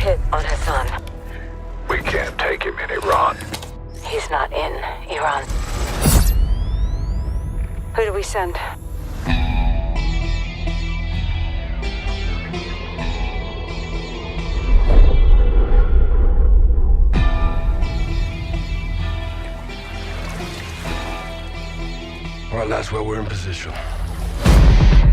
hit on Hassan. We can't take him in Iran. He's not in Iran. Who do we send? All right, lads, well, we're in position.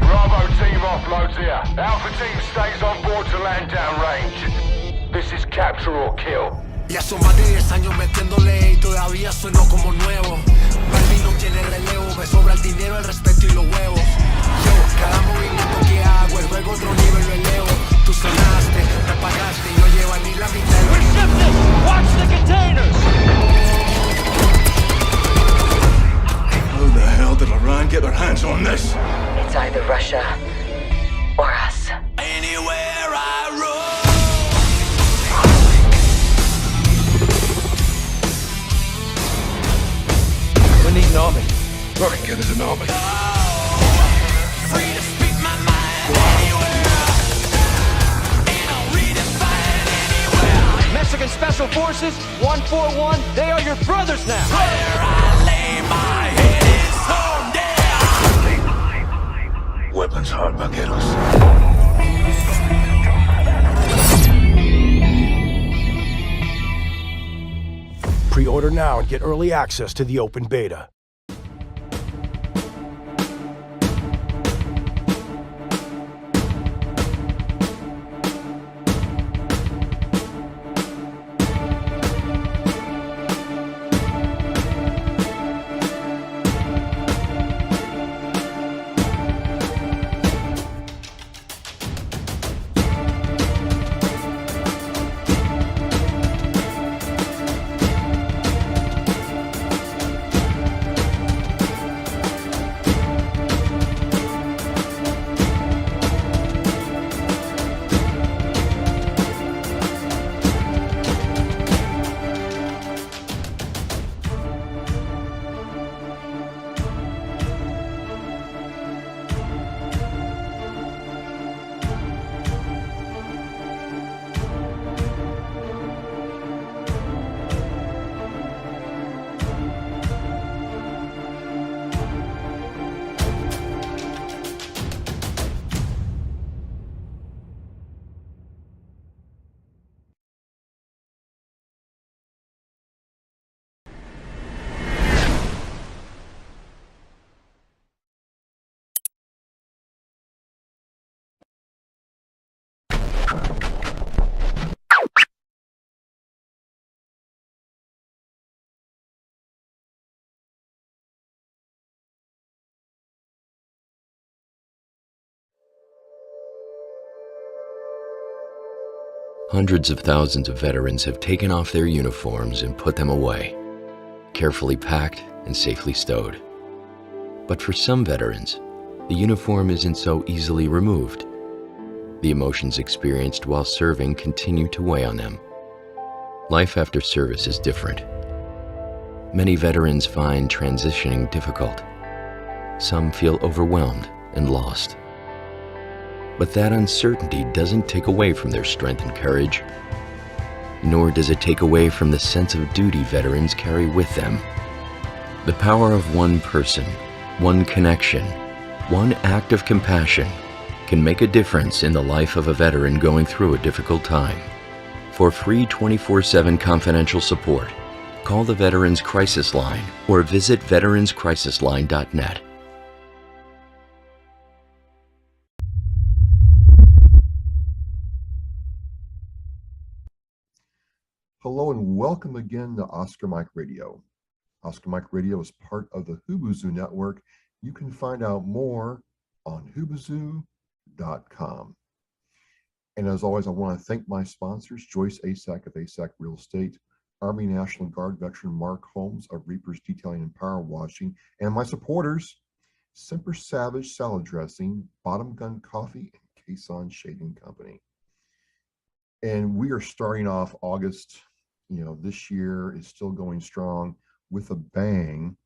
Bravo team offloads here. Alpha team stays on board to land downrange. This is capture or kill. Ya son más de 10 años metiéndole y todavía sueno como nuevo. Balvin no tiene relevo, me sobra el dinero, el respeto y los huevos. Yo, cada movimiento que hago es luego otro nivel lo elevo. Tú sonaste, me pagaste y no lleva ni la mitad. We're shifting! Watch the containers! How the hell did Iran get their hands on this? It's either Russia or us. Anywhere I roam. We need an army. Fucking get us an army. Free to speak my mind anywhere. And I'll redefine anywhere. Mexican Special Forces, 141, they are your brothers now. Where I lay my head is home there. Weapons hard, vaqueros. Pre-order now and get early access to the open beta. Hundreds of thousands of veterans have taken off their uniforms and put them away, carefully packed and safely stowed. But for some veterans, the uniform isn't so easily removed. The emotions experienced while serving continue to weigh on them. Life after service is different. Many veterans find transitioning difficult. Some feel overwhelmed and lost. But that uncertainty doesn't take away from their strength and courage, nor does it take away from the sense of duty veterans carry with them. The power of one person, one connection, one act of compassion can make a difference in the life of a veteran going through a difficult time. For free 24/7 confidential support, call the Veterans Crisis Line or visit veteranscrisisline.net. Hello and welcome again to Oscar Mike Radio. Oscar Mike Radio is part of the Hubuzoo Network. You can find out more on hubuzoo.com. And as always, I want to thank my sponsors, Joyce Asack of Asack Real Estate, Army National Guard veteran Mark Holmes of Reapers Detailing and Power Washing, and my supporters, Semper Savage Salad Dressing, Bottom Gun Coffee, and Caisson Shaving Company. And we are starting off August. This year is still going strong with a bang.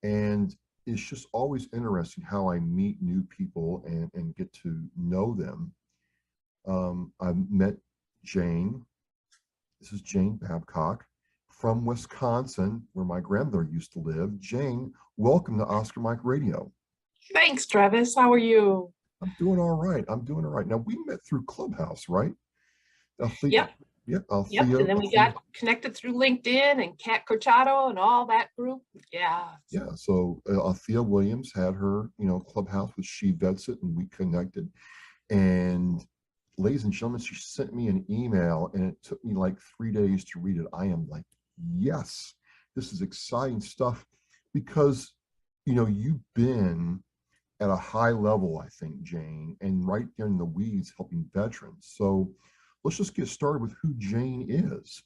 And it's just always interesting how I meet new people and get to know them. I've met Jane. This is Jane Babcock from Wisconsin, where my grandmother used to live. Jane, welcome to Oscar Mike Radio. Thanks, Travis. How are you? I'm doing all right. Now, we met through Clubhouse, right? Althea, Yep. Yep. Yep. And then we got connected through LinkedIn and Cat Corchado and all that group. Yeah. Yeah. So Althea Williams had her, Clubhouse with She Vets It, and we connected. And ladies and gentlemen, she sent me an email, and it took me like 3 days to read it. I am like, yes, this is exciting stuff, because, you've been at a high level, I think, Jane, and right there in the weeds helping veterans. So let's just get started with who Jane is.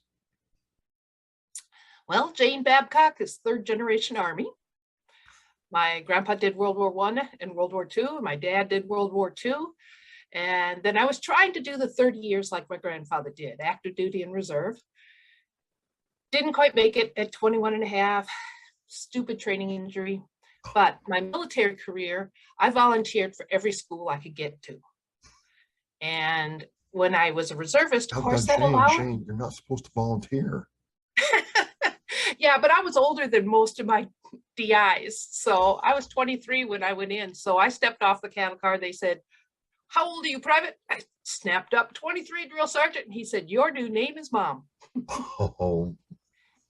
Well, Jane Babcock is third generation Army. My grandpa did World War I and World War II. My dad did World War II. And then I was trying to do the 30 years like my grandfather did, active duty and reserve. Didn't quite make it at 21 and a half, stupid training injury. But my military career, I volunteered for every school I could get to. And when I was a reservist, of course, that allowed. Jane, you're not supposed to volunteer. Yeah, but I was older than most of my DIs. So I was 23 when I went in. So I stepped off the cattle car. They said, "How old are you, Private?" I snapped up, 23, Drill Sergeant. And he said, "Your new name is Mom." Oh.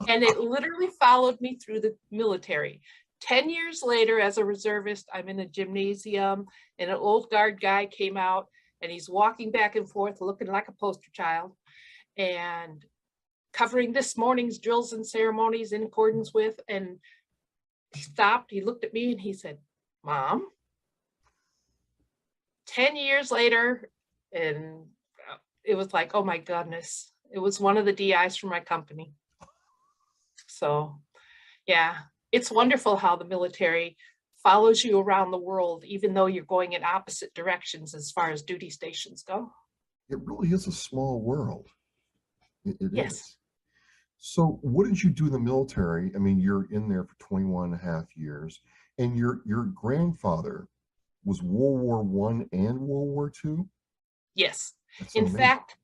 And it literally followed me through the military. 10 years later, as a reservist, I'm in a gymnasium, and an old guard guy came out, and he's walking back and forth looking like a poster child and covering this morning's drills and ceremonies in accordance with. And he stopped, he looked at me, and he said, "Mom." 10 years later, and it was like, oh my goodness, it was one of the DIs from my company. So yeah, it's wonderful how the military follows you around the world, even though you're going in opposite directions as far as duty stations go. It really is a small world. It Yes. is. So what did you do in the military? I mean, you're in there for 21 and a half years, and your grandfather was World War I and World War II? Yes. That's In amazing. fact,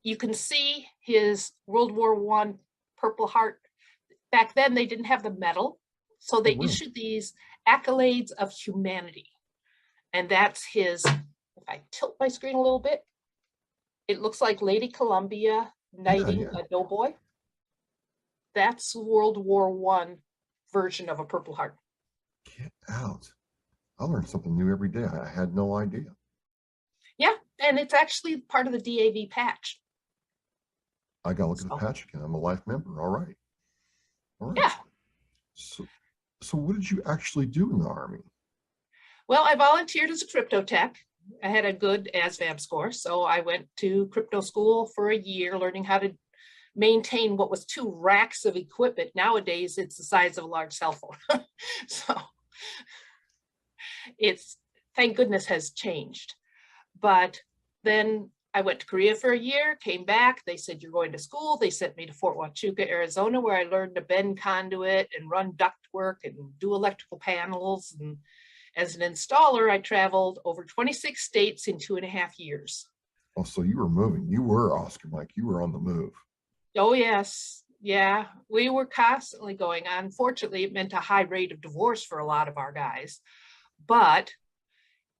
you can see his World War I Purple Heart. Back then, they didn't have the medal, so they issued these accolades of humanity. And that's his, if I tilt my screen a little bit, it looks like Lady Columbia knighting a doughboy. That's World War I version of a Purple Heart. Get out. I learn something new every day. I had no idea. Yeah, and it's actually part of the DAV patch. I got to look at the patch again. I'm a life member. All right. Yeah. So what did you actually do in the Army? Well, I volunteered as a crypto tech. I had a good ASVAB score, so I went to crypto school for a year, learning how to maintain what was 2 racks of equipment. Nowadays, it's the size of a large cell phone. So it's, thank goodness, has changed. But then I went to Korea for a year, came back. They said, "You're going to school." They sent me to Fort Huachuca, Arizona, where I learned to bend conduit and run duct work and do electrical panels. And as an installer, I traveled over 26 states in 2.5 years. Oh, so you were moving. You were Oscar Mike. You were on the move. Oh, yes. Yeah, we were constantly going. Unfortunately, it meant a high rate of divorce for a lot of our guys. But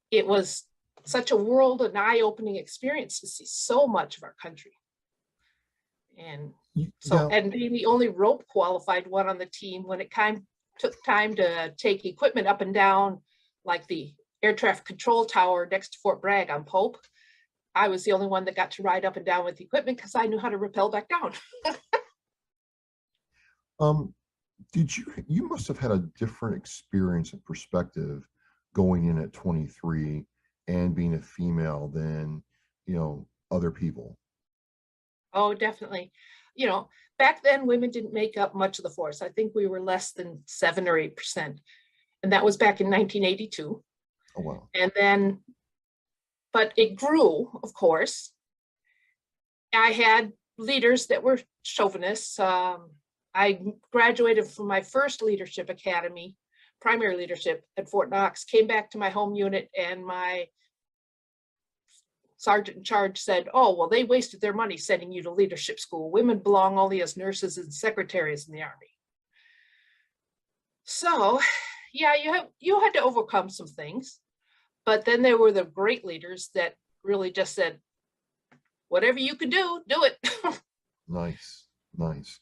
it was such a world and eye-opening experience to see so much of our country. And so, and being the only rope qualified one on the team, when it took time to take equipment up and down, like the air traffic control tower next to Fort Bragg on Pope, I was the only one that got to ride up and down with the equipment because I knew how to rappel back down. You must have had a different experience and perspective going in at 23 and being a female than, other people. Oh, definitely. Back then women didn't make up much of the force. I think we were less than 7 or 8%. And that was back in 1982. Oh, wow. And then, but it grew, of course. I had leaders that were chauvinists. I graduated from my first leadership academy, primary leadership at Fort Knox, came back to my home unit, and my sergeant in charge said, oh, well, they wasted their money sending you to leadership school. Women belong only as nurses and secretaries in the Army. So, yeah, you had to overcome some things. But then there were the great leaders that really just said, whatever you can do, do it. Nice, nice.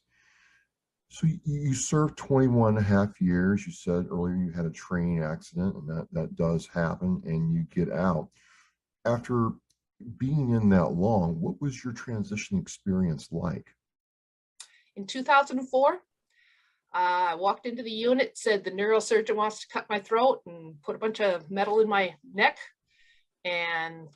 So you served 21 and a half years. You said earlier you had a train accident, and that does happen, and you get out. After being in that long, what was your transition experience like? In 2004, I walked into the unit, said the neurosurgeon wants to cut my throat and put a bunch of metal in my neck. And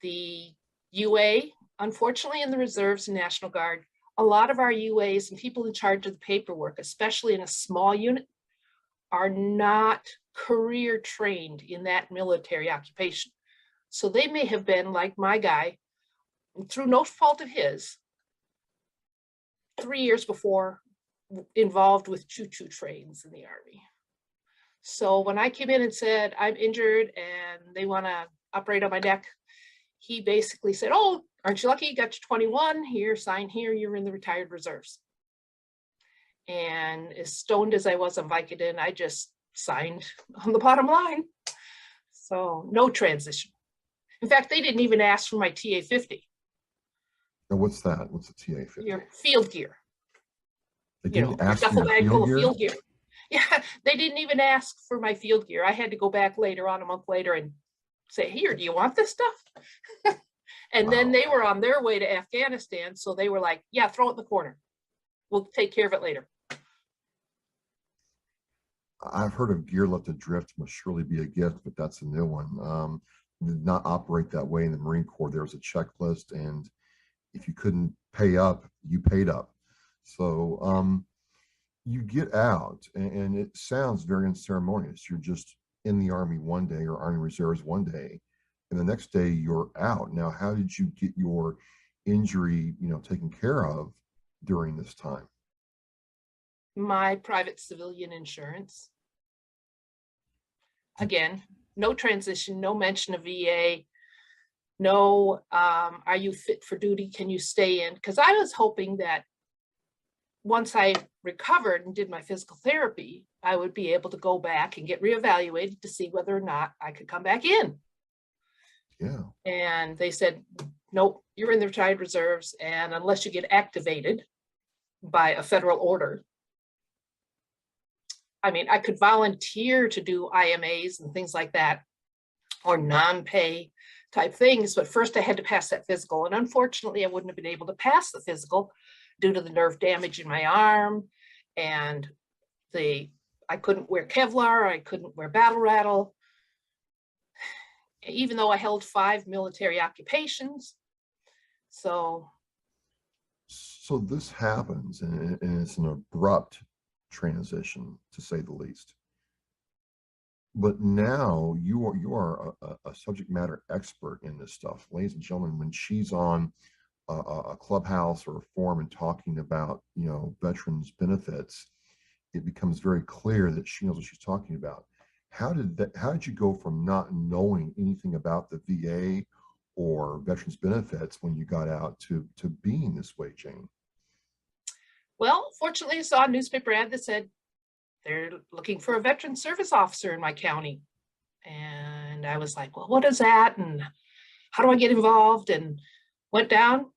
the UA, unfortunately in the reserves and National Guard, a lot of our UAs and people in charge of the paperwork, especially in a small unit, are not career trained in that military occupation. So they may have been like my guy, through no fault of his, 3 years before involved with choo-choo trains in the Army. So when I came in and said, I'm injured and they want to operate on my neck, he basically said, oh, aren't you lucky? You got your 21 here, sign here, you're in the retired reserves. And as stoned as I was on Vicodin, I just signed on the bottom line. So no transition. In fact, they didn't even ask for my TA-50. Now, what's that? What's the TA-50? Your field gear. They didn't ask for your field gear. Yeah, they didn't even ask for my field gear. I had to go back later on, a month later, and say, here, do you want this stuff? And then they were on their way to Afghanistan. So they were like, yeah, throw it in the corner. We'll take care of it later. I've heard of gear left adrift must surely be a gift, but that's a new one. Did not operate that way in the Marine Corps. There was a checklist, and if you couldn't pay up, you paid up. So you get out, and it sounds very unceremonious. You're just in the Army one day, or Army Reserves one day, and the next day you're out. Now, how did you get your injury, taken care of during this time? My private civilian insurance. Again, no transition, no mention of VA, no, are you fit for duty? Can you stay in? Because I was hoping that once I recovered and did my physical therapy, I would be able to go back and get reevaluated to see whether or not I could come back in. Yeah. And they said, nope, you're in the retired reserves. And unless you get activated by a federal order, I mean, I could volunteer to do IMAs and things like that, or non-pay type things, but first I had to pass that physical. And unfortunately, I wouldn't have been able to pass the physical due to the nerve damage in my arm. And I couldn't wear Kevlar, I couldn't wear battle rattle, even though I held 5 military occupations. So this happens, and it's an abrupt transition, to say the least. But now you are a subject matter expert in this stuff. Ladies and gentlemen, when she's on a clubhouse or a forum and talking about, veterans benefits, it becomes very clear that she knows what she's talking about. How did you go from not knowing anything about the VA or veterans benefits when you got out to being this way, Jane? Well, fortunately, I saw a newspaper ad that said they're looking for a veteran service officer in my county. And I was like, well, what is that? And how do I get involved? And went down,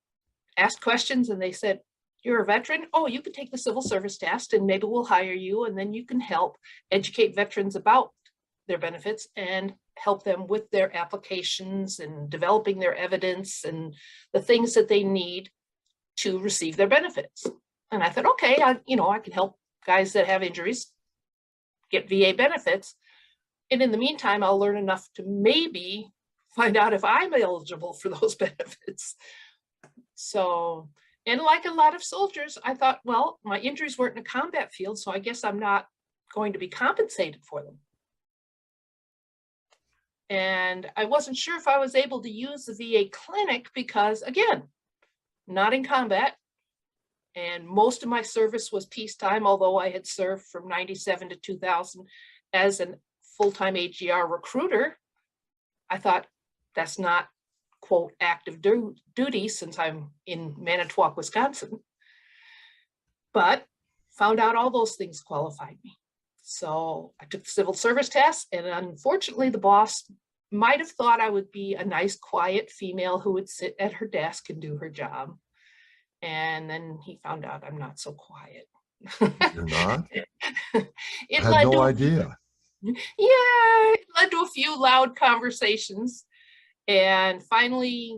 asked questions, and they said, you're a veteran? Oh, you can take the civil service test and maybe we'll hire you. And then you can help educate veterans about their benefits and help them with their applications and developing their evidence and the things that they need to receive their benefits. And I thought, okay, I can help guys that have injuries get VA benefits. And in the meantime, I'll learn enough to maybe find out if I'm eligible for those benefits. So, and like a lot of soldiers, I thought, well, my injuries weren't in a combat field, so I guess I'm not going to be compensated for them. And I wasn't sure if I was able to use the VA clinic because, again, not in combat. And most of my service was peacetime, although I had served from 97 to 2000 as a full-time AGR recruiter. I thought that's not quote active duty since I'm in Manitowoc, Wisconsin, but found out all those things qualified me. So I took the civil service test, and unfortunately the boss might have thought I would be a nice, quiet female who would sit at her desk and do her job. And then he found out I'm not so quiet. You're not? I had no idea. Yeah, it led to a few loud conversations. And finally,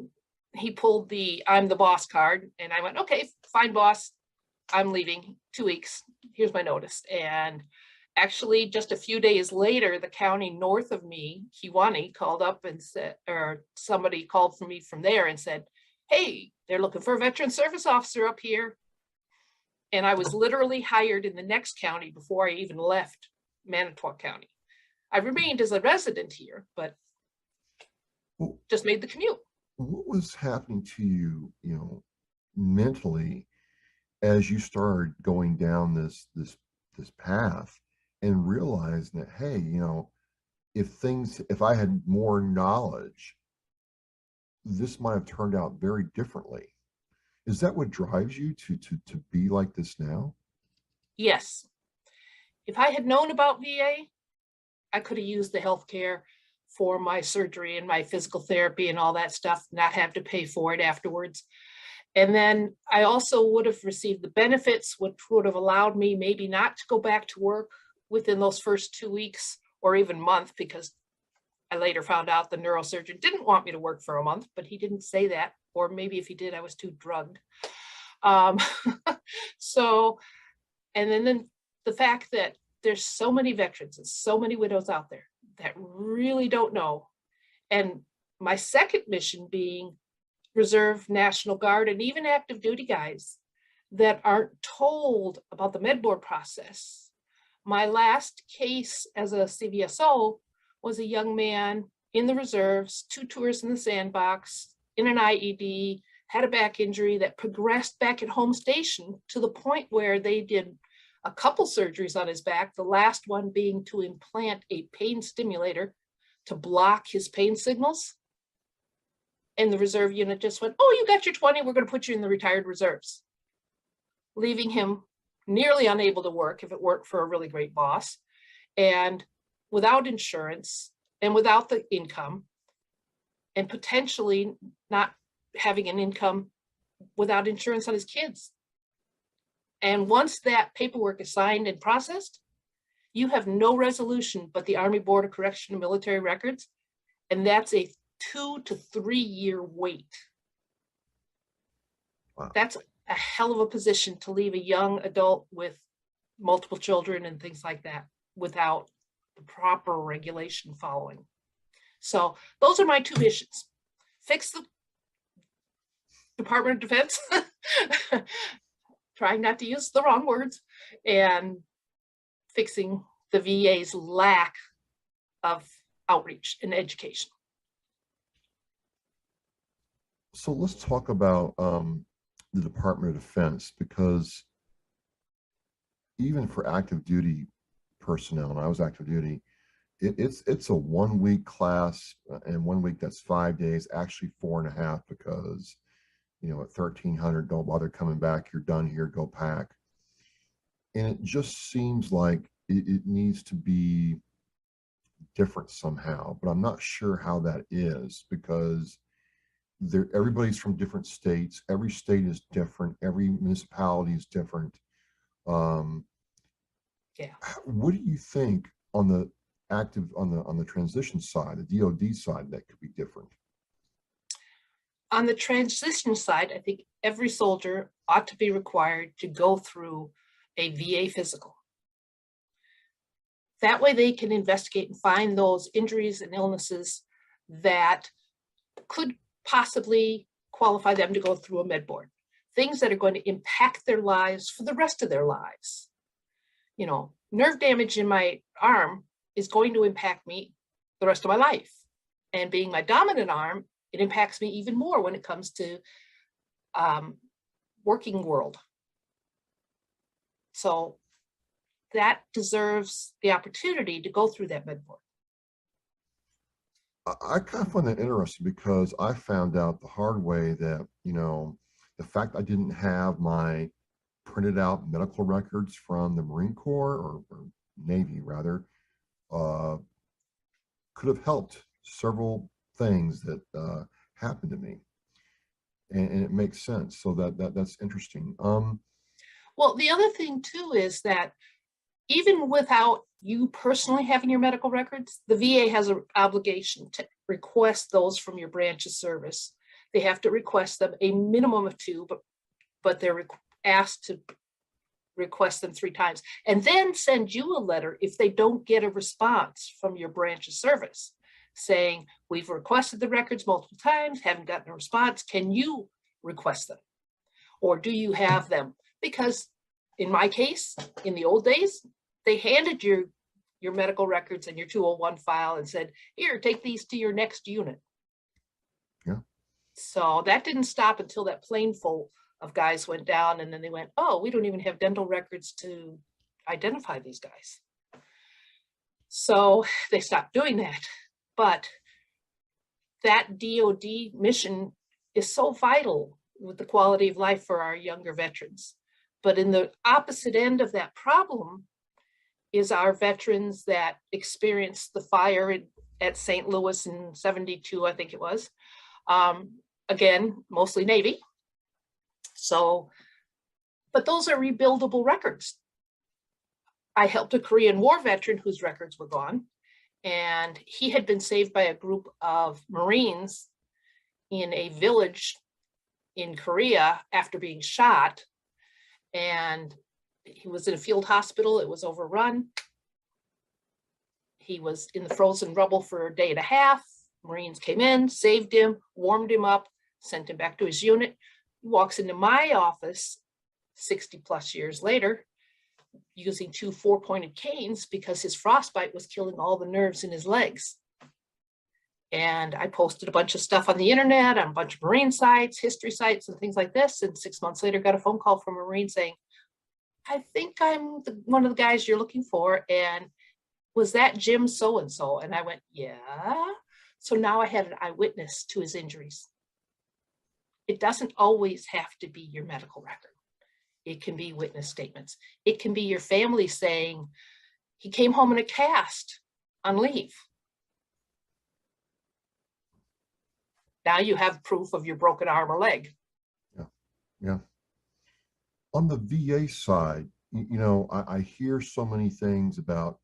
he pulled the I'm the boss card. And I went, okay, fine, boss. I'm leaving 2 weeks. Here's my notice. And actually, just a few days later, the county north of me, Kewanee, called up and said, or somebody called for me from there and said, hey, they're looking for a veteran service officer up here. And I was literally hired in the next county before I even left Manitowoc County. I remained as a resident here, but just made the commute. What was happening to you, you know, mentally as you started going down this path and realizing that, hey, you know, if I had more knowledge, this might have turned out very differently. Is that what drives you to be like this now? Yes. If I had known about VA, I could have used the healthcare for my surgery and my physical therapy and all that stuff, not have to pay for it afterwards. And then I also would have received the benefits, which would have allowed me maybe not to go back to work within those first 2 weeks or even month, because I later found out the neurosurgeon didn't want me to work for a month, but he didn't say that. Or maybe if he did, I was too drugged. So, and then the fact that there's so many veterans and so many widows out there that really don't know. And my second mission being Reserve, National Guard, and even active duty guys that aren't told about the med board process. My last case as a CVSO was a young man in the reserves, 2 tours in the sandbox, in an IED, had a back injury that progressed back at home station to the point where they did a couple surgeries on his back, the last one being to implant a pain stimulator to block his pain signals. And the reserve unit just went, oh, you got your 20, we're going to put you in the retired reserves, leaving him nearly unable to work if it weren't for a really great boss, and without insurance and without the income, and potentially not having an income without insurance on his kids. And once that paperwork is signed and processed, you have no resolution but the Army Board of Correction and Military Records, and that's a 2 to 3 year wait. Wow. That's a hell of a position to leave a young adult with multiple children and things like that without the proper regulation following. So those are my 2 missions. Fix the Department of Defense, trying not to use the wrong words, and fixing the VA's lack of outreach and education. So let's talk about the Department of Defense, because even for active duty personnel, and I was active duty, it's a 1 week class, and 1 week that's 5 days, actually 4.5, because, you know, at 1300, don't bother coming back, you're done here, go pack. And it just seems like it needs to be different somehow, but I'm not sure how that is, because everybody's from different states. Every state is different. Every municipality is different. Yeah. What do you think on the on the transition side, the DoD side, that could be different? On the transition side, I think every soldier ought to be required to go through a VA physical. That way they can investigate and find those injuries and illnesses that could possibly qualify them to go through a med board. Things that are going to impact their lives for the rest of their lives. You know, nerve damage in my arm is going to impact me the rest of my life. And being my dominant arm, it impacts me even more when it comes to working world. So that deserves the opportunity to go through that med board. I kind of find that interesting because I found out the hard way that, the fact I didn't have my printed out medical records from the Marine Corps or Navy rather, uh, could have helped several things that happened to me. And it makes sense. So that's interesting. Well, the other thing too is that even without you personally having your medical records, the VA has an obligation to request those from your branch of service. They have to request them, a minimum of 2, but they're asked to request them 3 times, and then send you a letter if they don't get a response from your branch of service saying, we've requested the records multiple times, haven't gotten a response. Can you request them? Or do you have them? Because in my case, in the old days, they handed your medical records and your 201 file and said, here, take these to your next unit. Yeah. So that didn't stop until that plane full of guys went down, and then they went, oh, we don't even have dental records to identify these guys. So they stopped doing that. But that DoD mission is so vital with the quality of life for our younger veterans. But in the opposite end of that problem is our veterans that experienced the fire at St. Louis in 72, I think it was. Again, mostly Navy. So, but those are rebuildable records. I helped a Korean War veteran whose records were gone, and he had been saved by a group of Marines in a village in Korea after being shot. And he was in a field hospital. It was overrun. He was in the frozen rubble for a day and a half. Marines came in, saved him, warmed him up, sent him back to his unit. He walks into my office 60 plus years later using 2 4-pointed canes because his frostbite was killing all the nerves in his legs. And I posted a bunch of stuff on the internet, on a bunch of Marine sites, history sites, and things like this. And 6 months later, got a phone call from a Marine saying, I think I'm one of the guys you're looking for. And was that Jim so-and-so? And I went, yeah. So now I had an eyewitness to his injuries. It doesn't always have to be your medical record. It can be witness statements. It can be your family saying, he came home in a cast on leave. Now you have proof of your broken arm or leg. Yeah, yeah. On the VA side, I hear so many things about,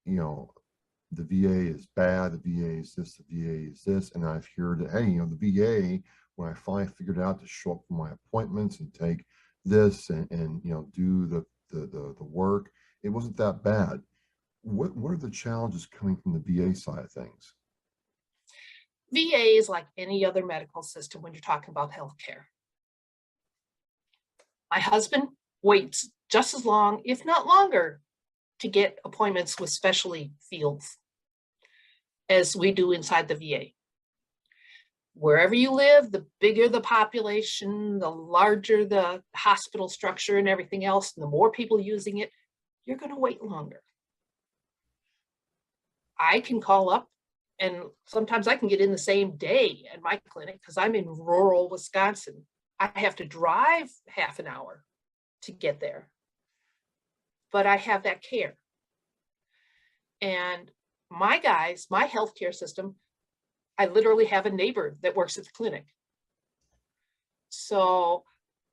the VA is bad, the VA is this, the VA is this, and I've heard that, hey, the VA, when I finally figured out to show up for my appointments and take this and do the work, it wasn't that bad. What are the challenges coming from the VA side of things? VA is like any other medical system when you're talking about healthcare. My husband waits just as long, if not longer, to get appointments with specialty fields as we do inside the VA. Wherever you live, the bigger the population, the larger the hospital structure and everything else, and the more people using it, you're going to wait longer. I can call up, and sometimes I can get in the same day at my clinic because I'm in rural Wisconsin. I have to drive half an hour to get there, but I have that care. And my guys, my healthcare system, I literally have a neighbor that works at the clinic. So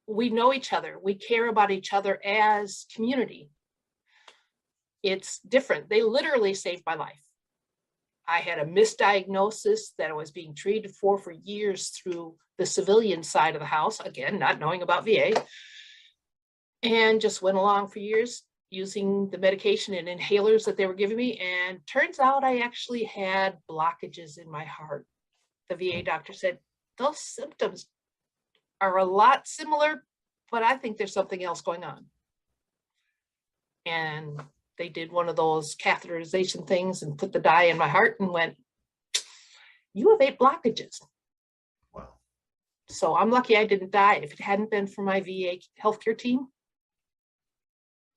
we know each other. We care about each other as community. It's different. They literally saved my life. I had a misdiagnosis that I was being treated for years through the civilian side of the house, again, not knowing about VA, and just went along for years using the medication and inhalers that they were giving me. And turns out I actually had blockages in my heart. The VA doctor said, those symptoms are a lot similar, but I think there's something else going on. And they did one of those catheterization things and put the dye in my heart and went, you have 8 blockages. Wow. So I'm lucky I didn't die. If it hadn't been for my VA healthcare team,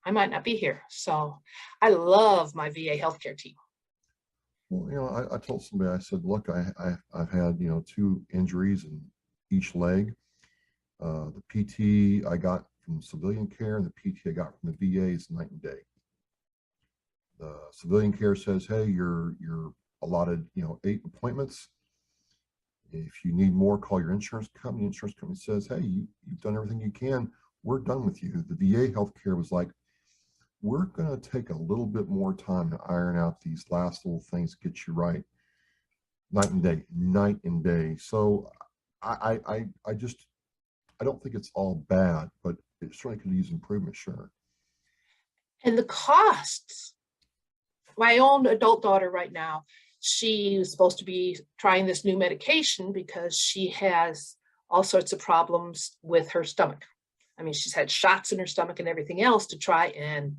I might not be here. So I love my VA healthcare team. Well, I told somebody, I said, look, I've had, 2 injuries in each leg. The PT I got from civilian care and the PT I got from the VA is night and day. The civilian care says, hey, you're allotted, 8 appointments. If you need more, call your insurance company. Insurance company says, hey, you've done everything you can. We're done with you. The VA healthcare was like, we're going to take a little bit more time to iron out these last little things, get you right. Night and day. So I don't think it's all bad, but it certainly could use improvement, sure. And the costs. My own adult daughter right now, she was supposed to be trying this new medication because she has all sorts of problems with her stomach. I mean, she's had shots in her stomach and everything else to try and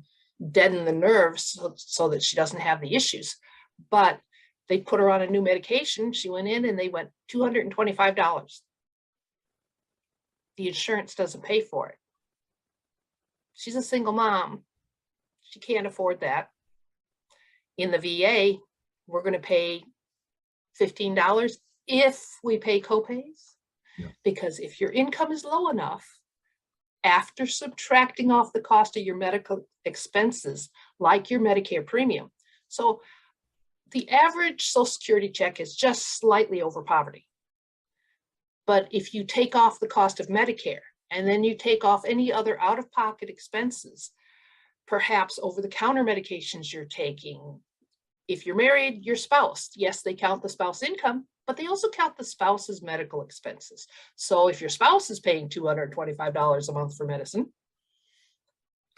deaden the nerves so that she doesn't have the issues. But they put her on a new medication. She went in and they went $225. The insurance doesn't pay for it. She's a single mom. She can't afford that. In the VA, we're going to pay $15 if we pay copays. Yeah. Because if your income is low enough, after subtracting off the cost of your medical expenses, like your Medicare premium. So the average Social Security check is just slightly over poverty. But if you take off the cost of Medicare, and then you take off any other out-of-pocket expenses, perhaps over-the-counter medications you're taking. If you're married, your spouse, yes, they count the spouse income, but they also count the spouse's medical expenses. So if your spouse is paying $225 a month for medicine,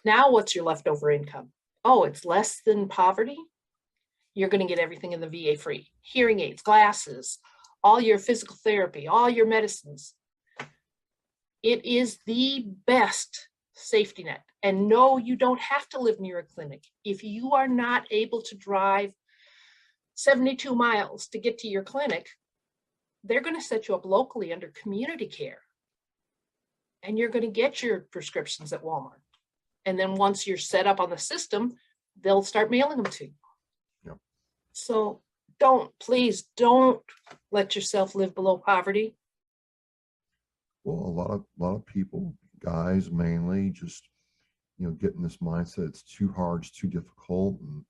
now what's your leftover income? Oh, it's less than poverty? You're going to get everything in the VA free. Hearing aids, glasses, all your physical therapy, all your medicines. It is the best safety net. And no, you don't have to live near a clinic. If you are not able to drive 72 miles to get to your clinic, they're going to set you up locally under community care. And you're going to get your prescriptions at Walmart. And then once you're set up on the system, they'll start mailing them to you. Yep. So please don't let yourself live below poverty. Well, a lot of people, guys mainly, just get in this mindset. It's too hard, it's too difficult, and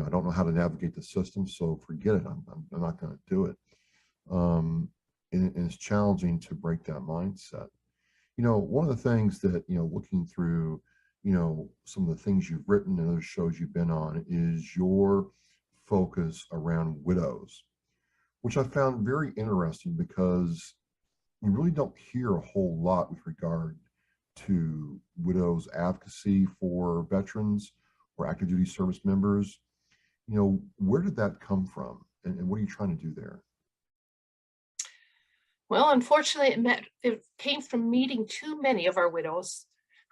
I don't know how to navigate the system, so forget it. I'm not going to do it. And it's challenging to break that mindset. One of the things that looking through some of the things you've written and other shows you've been on is your focus around widows, which I found very interesting because we really don't hear a whole lot with regard to widows' advocacy for veterans or active duty service members. Where did that come from, and what are you trying to do there? Well, unfortunately, it came from meeting too many of our widows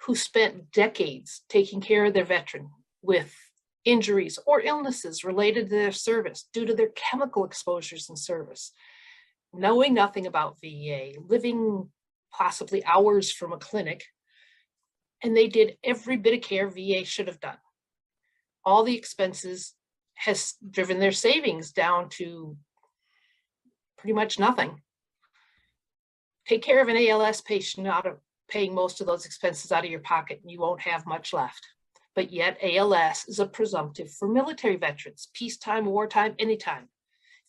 who spent decades taking care of their veteran with injuries or illnesses related to their service due to their chemical exposures in service, knowing nothing about VA, living possibly hours from a clinic, and they did every bit of care VA should have done. All the expenses has driven their savings down to pretty much nothing. Take care of an ALS patient out of paying most of those expenses out of your pocket, and you won't have much left. But yet ALS is a presumptive for military veterans, peacetime, wartime, anytime.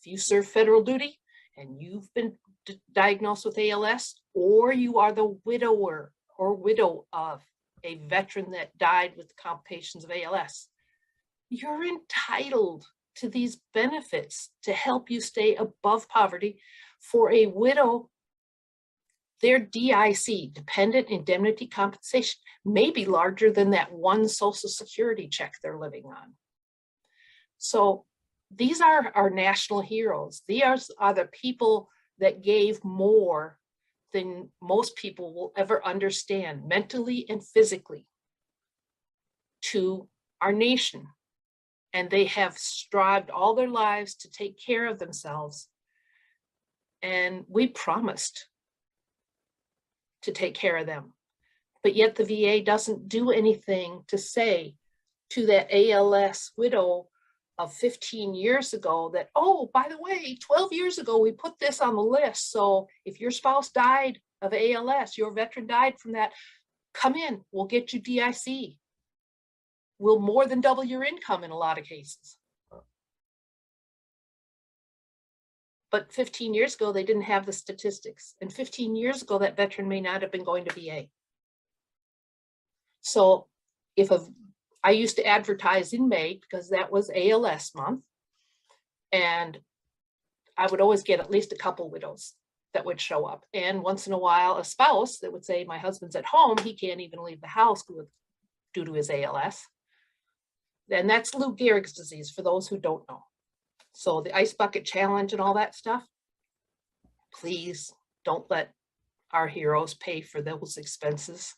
If you serve federal duty and you've been diagnosed with ALS, or you are the widower or widow of a veteran that died with the complications of ALS, you're entitled to these benefits to help you stay above poverty. For a widow, their DIC, Dependent Indemnity Compensation, may be larger than that one Social Security check they're living on. So these are our national heroes. These are the people that gave more than most people will ever understand, mentally and physically, to our nation. And they have strived all their lives to take care of themselves. And we promised to take care of them. But yet the VA doesn't do anything to say to that ALS widow, of 15 years ago that, oh, by the way, 12 years ago, we put this on the list. So if your spouse died of ALS, your veteran died from that, come in, we'll get you DIC. We'll more than double your income in a lot of cases. But 15 years ago, they didn't have the statistics. And 15 years ago, that veteran may not have been going to VA. So I used to advertise in May because that was ALS month. And I would always get at least a couple widows that would show up. And once in a while, a spouse that would say, my husband's at home, he can't even leave the house due to his ALS. And that's Lou Gehrig's disease, for those who don't know. So the ice bucket challenge and all that stuff, please don't let our heroes pay for those expenses.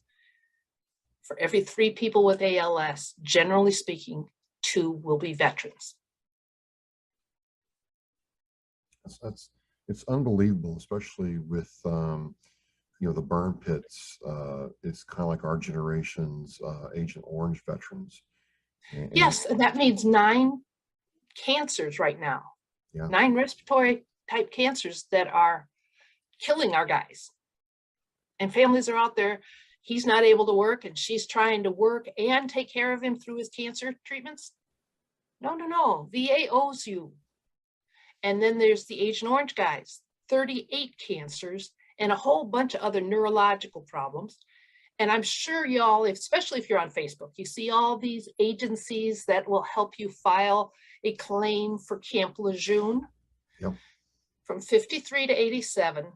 For every 3 people with ALS, generally speaking, 2 will be veterans. It's unbelievable, especially with the burn pits. It's kind of like our generation's Agent Orange veterans. Yes, and that means 9 cancers right now. Yeah. 9 respiratory type cancers that are killing our guys. And families are out there, he's not able to work and she's trying to work and take care of him through his cancer treatments. No. VA owes you. And then there's the Agent Orange guys, 38 cancers and a whole bunch of other neurological problems. And I'm sure y'all, especially if you're on Facebook, you see all these agencies that will help you file a claim for Camp Lejeune. Yep. From 53 to 87,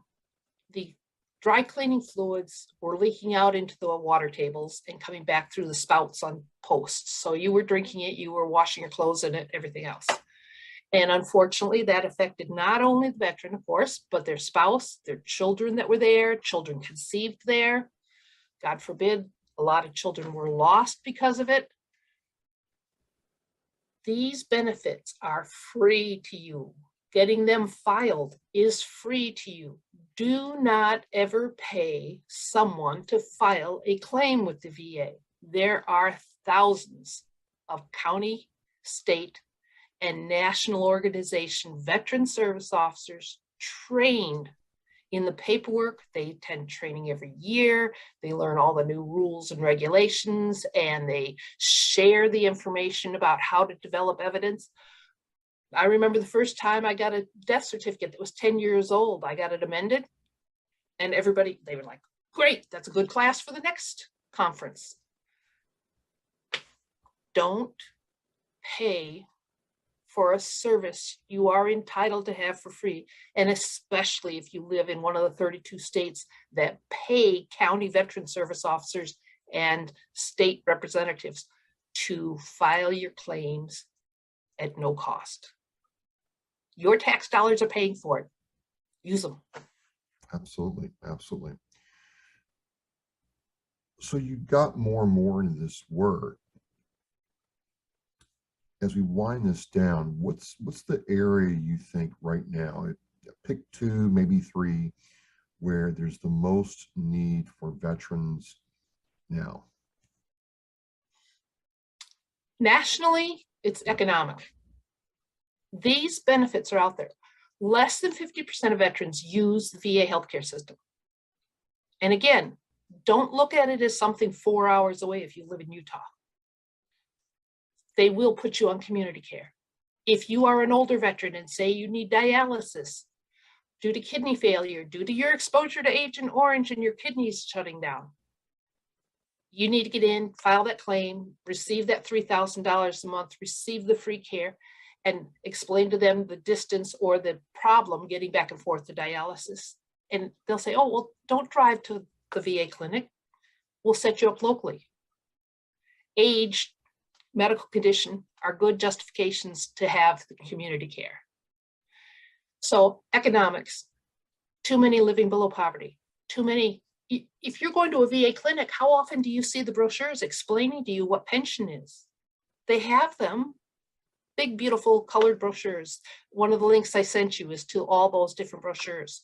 the dry cleaning fluids were leaking out into the water tables and coming back through the spouts on posts. So you were drinking it, you were washing your clothes in it, everything else. And unfortunately, that affected not only the veteran, of course, but their spouse, their children that were there, children conceived there. God forbid, a lot of children were lost because of it. These benefits are free to you. Getting them filed is free to you. Do not ever pay someone to file a claim with the VA. There are thousands of county, state, and national organization veteran service officers trained in the paperwork. They attend training every year. They learn all the new rules and regulations, and they share the information about how to develop evidence. I remember the first time I got a death certificate that was 10 years old. I got it amended, and everybody, they were like, great, that's a good class for the next conference. Don't pay for a service you are entitled to have for free, and especially if you live in one of the 32 states that pay county veteran service officers and state representatives to file your claims at no cost. Your tax dollars are paying for it. Use them. Absolutely. So you got more and more into this work. As we wind this down, what's the area you think right now, pick 2, maybe 3, where there's the most need for veterans now? Nationally, it's economic. These benefits are out there. Less than 50% of veterans use the VA healthcare system. And again, don't look at it as something 4 hours away if you live in Utah. They will put you on community care. If you are an older veteran and say you need dialysis due to kidney failure, due to your exposure to Agent Orange and your kidneys shutting down, you need to get in, file that claim, receive that $3,000 a month, receive the free care, and explain to them the distance or the problem getting back and forth to dialysis. And they'll say, oh, well, don't drive to the VA clinic. We'll set you up locally. Age, medical condition are good justifications to have the community care. So economics, too many living below poverty, too many. If you're going to a VA clinic, how often do you see the brochures explaining to you what pension is? They have them, big, beautiful colored brochures. One of the links I sent you is to all those different brochures.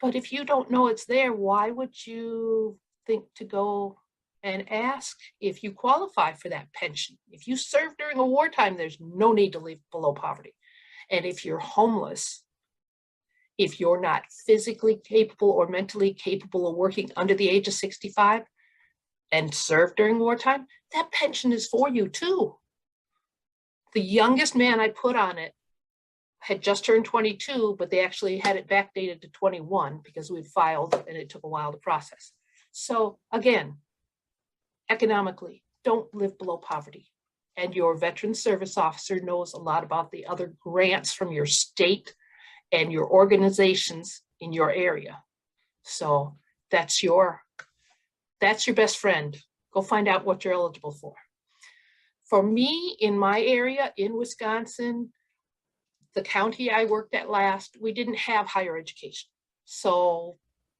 But if you don't know it's there, why would you think to go and ask if you qualify for that pension. If you served during a wartime, there's no need to live below poverty. And if you're homeless, if you're not physically capable or mentally capable of working under the age of 65 and served during wartime, that pension is for you too. The youngest man I put on it had just turned 22, but they actually had it backdated to 21 because we filed and it took a while to process. So again, economically, don't live below poverty. And your veteran service officer knows a lot about the other grants from your state and your organizations in your area. So that's your best friend. Go find out what you're eligible for. For me, in my area, in Wisconsin, the county I worked at last, we didn't have higher education. So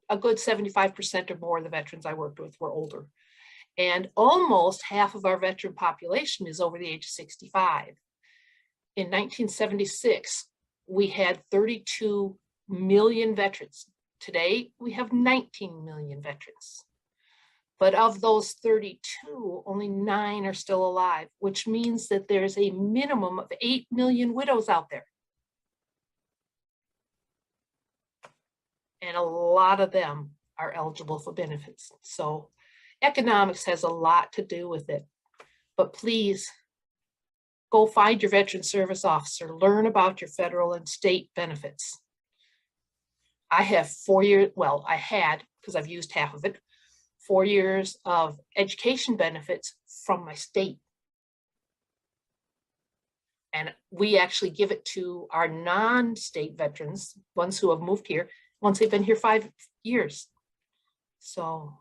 a good 75% or more of the veterans I worked with were older. And almost half of our veteran population is over the age of 65. In 1976, we had 32 million veterans. Today, we have 19 million veterans. But of those 32, only 9 are still alive, which means that there's a minimum of 8 million widows out there. And a lot of them are eligible for benefits. So economics has a lot to do with it. But please, go find your veteran service officer, learn about your federal and state benefits. I have 4 years, well, I had, because I've used half of it, 4 years of education benefits from my state. And we actually give it to our non-state veterans, ones who have moved here, once they've been here 5 years. So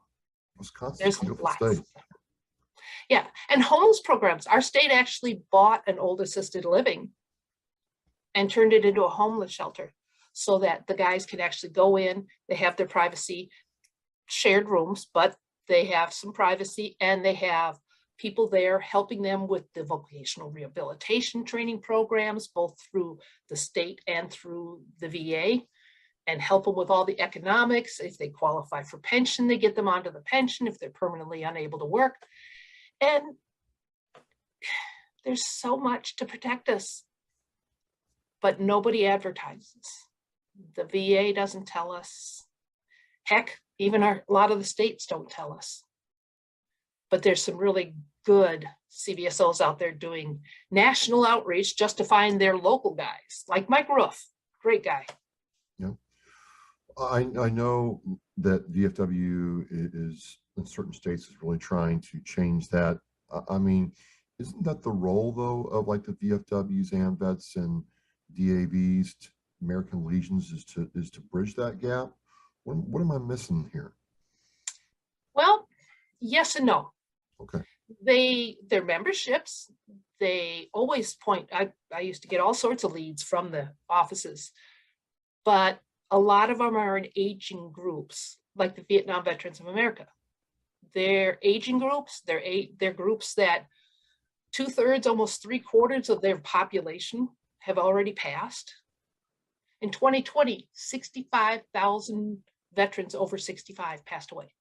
Wisconsin's a beautiful state. Yeah, and homeless programs. Our state actually bought an old assisted living and turned it into a homeless shelter so that the guys can actually go in, they have their privacy, shared rooms, but they have some privacy and they have people there helping them with the vocational rehabilitation training programs, both through the state and through the VA, and help them with all the economics. If they qualify for pension, they get them onto the pension if they're permanently unable to work. And there's so much to protect us, but nobody advertises. The VA doesn't tell us. Heck, even a lot of the states don't tell us. But there's some really good CVSOs out there doing national outreach just to find their local guys, like Mike Roof, great guy. Yeah, I know that VFW is in certain states is really trying to change that. I mean, isn't that the role though of like the VFWs, AMVETS, and DAVs, American Legions, is to bridge that gap? What am I missing here? Well, yes and no. Okay. Their memberships, they always point, I used to get all sorts of leads from the offices, but a lot of them are in aging groups, like the Vietnam Veterans of America. They're aging groups, they're groups that 2/3, almost 3/4 of their population have already passed. In 2020, 65,000 veterans over 65 passed away.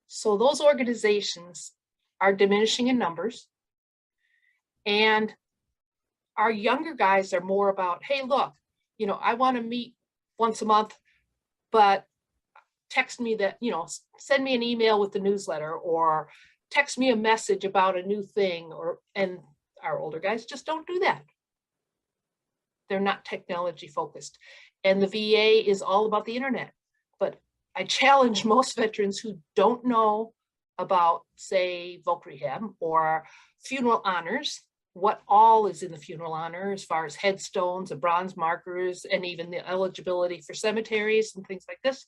So those organizations are diminishing in numbers. And our younger guys are more about, hey, look, I want to meet once a month, but text me that, send me an email with the newsletter or text me a message about a new thing. And our older guys just don't do that. They're not technology focused. And the VA is all about the internet. But I challenge most veterans who don't know about, say, voc rehab or funeral honors, what all is in the funeral honor as far as headstones and bronze markers and even the eligibility for cemeteries and things like this.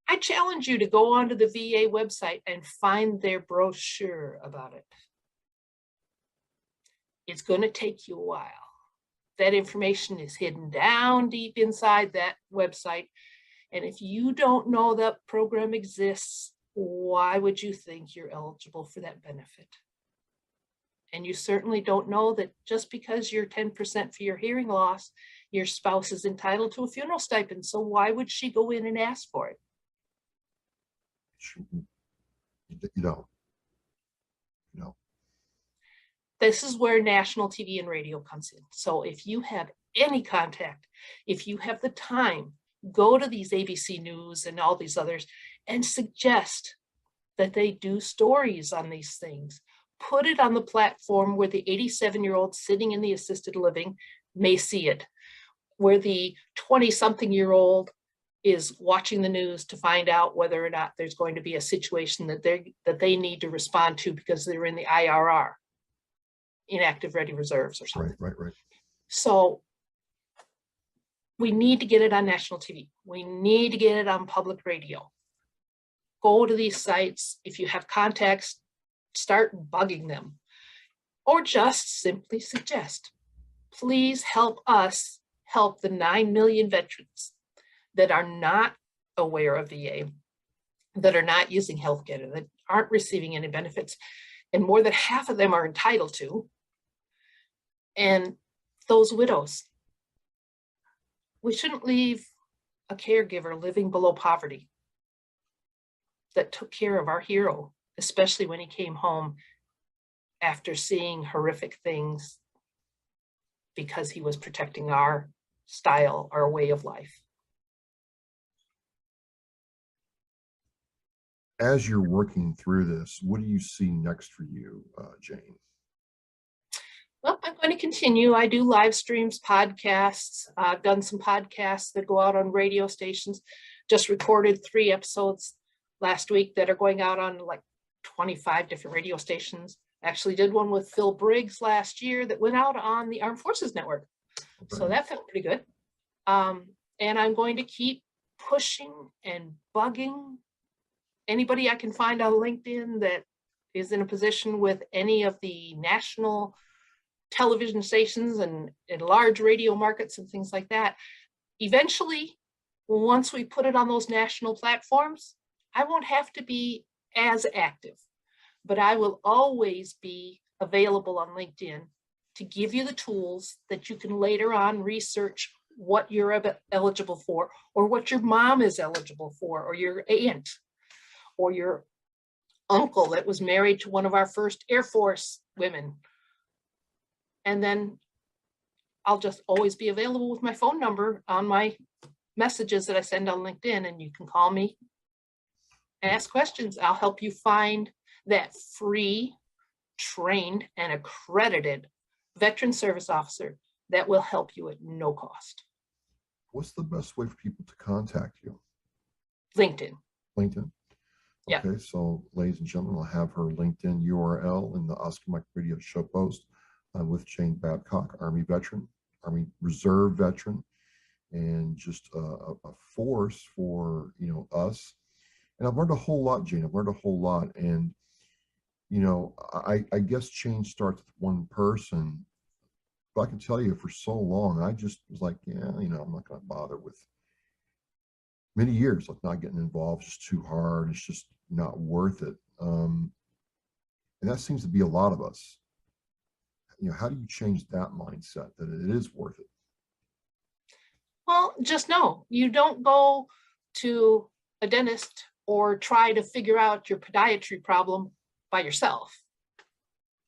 I challenge you to go onto the VA website and find their brochure about it. It's going to take you a while. That information is hidden down deep inside that website. And if you don't know that program exists, why would you think you're eligible for that benefit? And you certainly don't know that just because you're 10% for your hearing loss, your spouse is entitled to a funeral stipend. So why would she go in and ask for it? You don't. No. This is where national TV and radio comes in. So if you have any contact, if you have the time, go to these ABC News and all these others and suggest that they do stories on these things. Put it on the platform where the 87-year-old sitting in the assisted living may see it, where the 20-something-year-old is watching the news to find out whether or not there's going to be a situation that they need to respond to because they're in the IRR, inactive ready reserves or something. Right. So we need to get it on national TV. We need to get it on public radio. Go to these sites. If you have contacts, start bugging them, or just simply suggest, please help us help the 9 million veterans that are not aware of VA, that are not using healthcare, that aren't receiving any benefits, and more than half of them are entitled to, and those widows. We shouldn't leave a caregiver living below poverty that took care of our hero, especially when he came home after seeing horrific things because he was protecting our style, our way of life. As you're working through this, what do you see next for you, Jane? Well, I'm going to continue. I do live streams, podcasts. I've done some podcasts that go out on radio stations. Just recorded 3 episodes last week that are going out on like 25 different radio stations. Actually did one with Phil Briggs last year that went out on the Armed Forces Network. Okay. So that felt pretty good. And I'm going to keep pushing and bugging anybody I can find on LinkedIn that is in a position with any of the national television stations and large radio markets and things like that. Eventually, once we put it on those national platforms, I won't have to be as active, but I will always be available on LinkedIn to give you the tools that you can later on research what you're eligible for, or what your mom is eligible for, or your aunt, or your uncle that was married to one of our first Air Force women. And then I'll just always be available with my phone number on my messages that I send on LinkedIn, and you can call me, ask questions. I'll help you find that free, trained, and accredited veteran service officer that will help you at no cost. What's the best way for people to contact you? LinkedIn. LinkedIn? Yeah. Okay, so ladies and gentlemen, I'll have her LinkedIn URL in the Oscar Mike Radio show post with Jane Babcock, Army veteran, Army Reserve veteran, and just a force for, you know, us. And I've learned a whole lot, Jane. I've learned a whole lot. And, you know, I guess change starts with one person. But I can tell you for so long, I just was like, yeah, you know, I'm not going to bother with many years, like not getting involved, just too hard. It's just not worth it. And that seems to be a lot of us. You know, how do you change that mindset that it is worth it? Well, just know you don't go to a dentist or try to figure out your podiatry problem by yourself.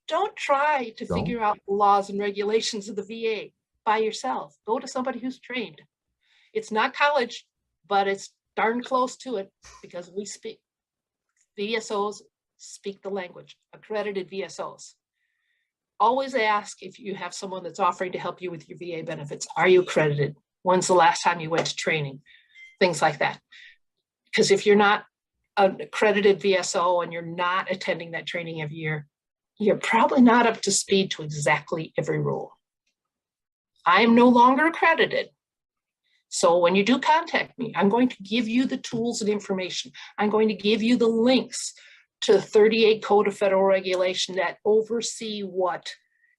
Don't try to figure out the laws and regulations of the VA by yourself. Go to somebody who's trained. It's not college, but it's darn close to it, because we speak, VSOs speak the language, accredited VSOs. Always ask if you have someone that's offering to help you with your VA benefits. Are you accredited? When's the last time you went to training? Things like that. Because if you're not an accredited VSO and you're not attending that training every year, you're probably not up to speed to exactly every rule. I am no longer accredited. So when you do contact me, I'm going to give you the tools and information. I'm going to give you the links to the 38 Code of Federal Regulation that oversee what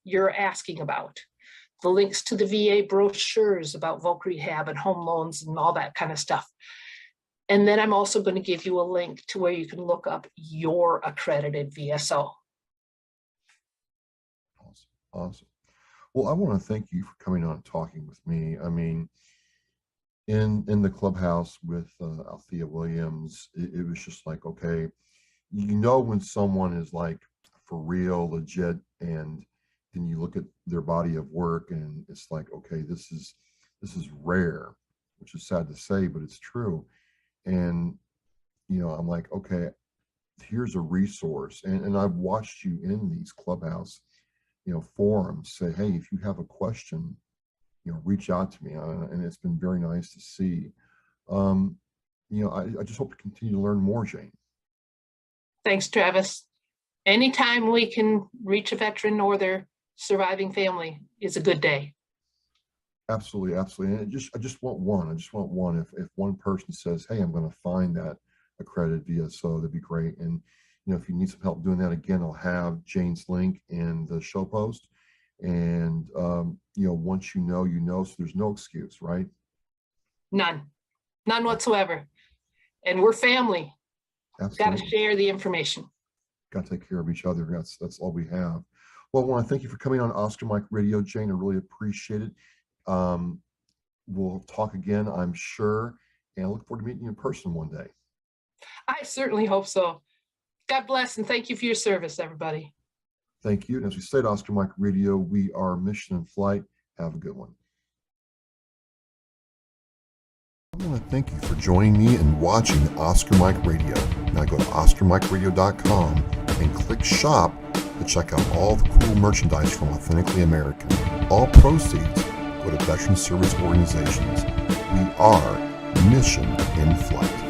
you're asking about. The links to the VA brochures about voc rehab and home loans and all that kind of stuff. And then I'm also going to give you a link to where you can look up your accredited VSO. Awesome. Well, I want to thank you for coming on and talking with me. I mean, in the clubhouse with Althea Williams, it was just like, okay, you know when someone is like for real, legit, and then you look at their body of work and it's like, okay, this is rare, which is sad to say, but it's true. And I'm like, okay, here's a resource. And I've watched you in these clubhouse, forums say, hey, if you have a question, reach out to me. And it's been very nice to see. I just hope to continue to learn more, Jane. Thanks, Travis. Anytime we can reach a veteran or their surviving family is a good day. Absolutely, absolutely. And I just want one. If one person says, hey, I'm going to find that accredited VSO, that'd be great. And if you need some help doing that, again, I'll have Jane's link in the show post. And once you know, so there's no excuse, right? None whatsoever. And we're family. Absolutely. Got to share the information. Got to take care of each other. That's all we have. Well, I want to thank you for coming on Oscar Mike Radio, Jane. I really appreciate it. We'll talk again, I'm sure, and I look forward to meeting you in person one day. I certainly hope so. God bless and thank you for your service, everybody. Thank you. And as we say at Oscar Mike Radio, we are mission in flight. Have a good one. I want to thank you for joining me and watching Oscar Mike Radio. Now go to OscarMikeRadio.com and click shop to check out all the cool merchandise from Authentically American. All proceeds go to veteran service organizations. We are mission in flight.